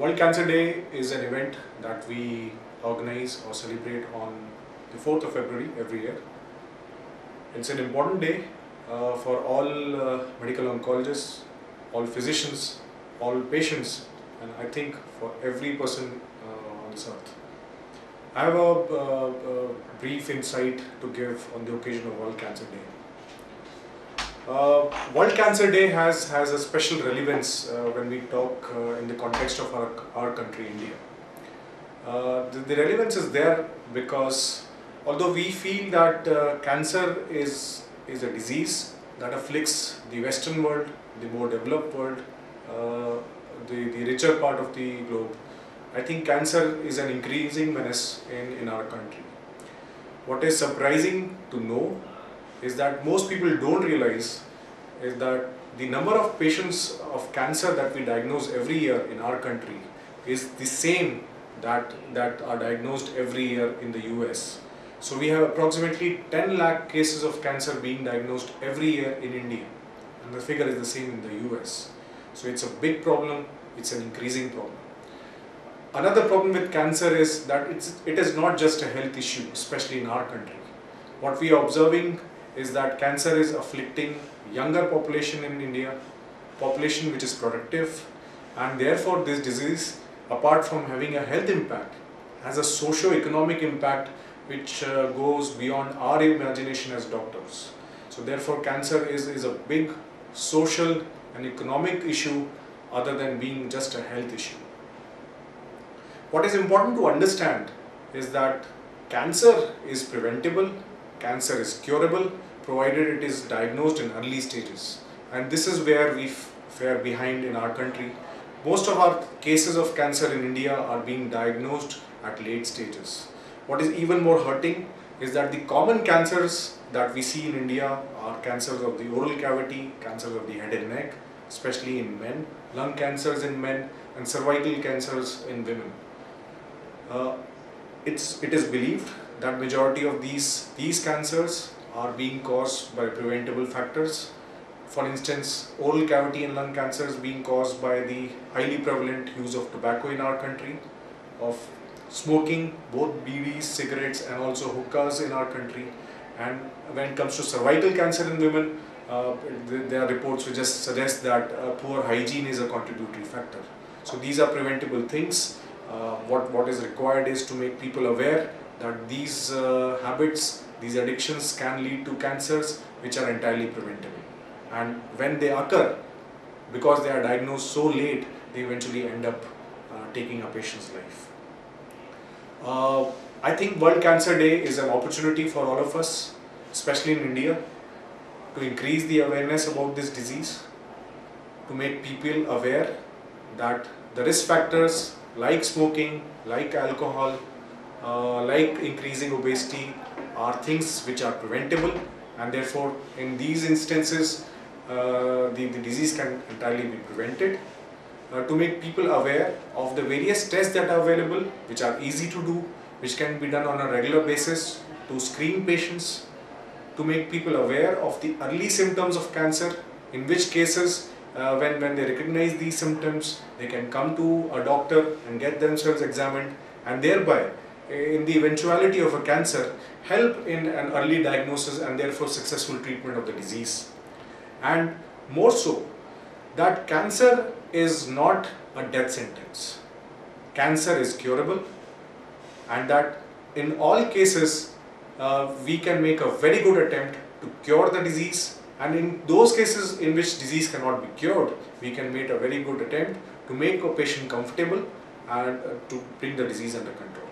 World Cancer Day is an event that we organize or celebrate on the 4th of February every year. It's an important day for all medical oncologists, all physicians, all patients, and I think for every person on this earth. I have a brief insight to give on the occasion of World Cancer Day. World Cancer Day has a special relevance when we talk in the context of our country, India. The relevance is there because although we feel that cancer is a disease that afflicts the Western world, the more developed world, the richer part of the globe, I think cancer is an increasing menace in our country. What is surprising to know is that most people don't realize is that the number of patients of cancer that we diagnose every year in our country is the same that are diagnosed every year in the US. So we have approximately 10 lakh cases of cancer being diagnosed every year in India, and the figure is the same in the US. So it's a big problem, it's an increasing problem. Another problem with cancer is that it is not just a health issue, especially in our country. What we are observing is that cancer is afflicting younger population in India, population which is productive, and therefore this disease, apart from having a health impact, has a socio-economic impact which goes beyond our imagination as doctors. So therefore cancer is a big social and economic issue other than being just a health issue. What is important to understand is that cancer is preventable, cancer is curable, provided it is diagnosed in early stages. And this is where we fare behind in our country. Most of our cases of cancer in India are being diagnosed at late stages. What is even more hurting is that the common cancers that we see in India are cancers of the oral cavity, cancers of the head and neck, especially in men, lung cancers in men, and cervical cancers in women. It is believed that majority of these cancers are being caused by preventable factors. For instance, oral cavity and lung cancers being caused by the highly prevalent use of tobacco in our country, of smoking, both BDs, cigarettes and also hookahs in our country. And when it comes to cervical cancer in women, there are reports which just suggest that poor hygiene is a contributory factor. So these are preventable things. What is required is to make people aware that these habits, these addictions can lead to cancers which are entirely preventable. And when they occur, because they are diagnosed so late, they eventually end up taking a patient's life. I think World Cancer Day is an opportunity for all of us, especially in India, to increase the awareness about this disease, to make people aware that the risk factors like smoking, like alcohol, like increasing obesity are things which are preventable, and therefore in these instances the disease can entirely be prevented. To make people aware of the various tests that are available, which are easy to do, which can be done on a regular basis to screen patients, to make people aware of the early symptoms of cancer, in which cases when they recognize these symptoms, they can come to a doctor and get themselves examined, and thereby in the eventuality of a cancer, help in an early diagnosis and therefore successful treatment of the disease. And more so, that cancer is not a death sentence. Cancer is curable, and that in all cases we can make a very good attempt to cure the disease, and in those cases in which disease cannot be cured, we can make a very good attempt to make a patient comfortable and to bring the disease under control.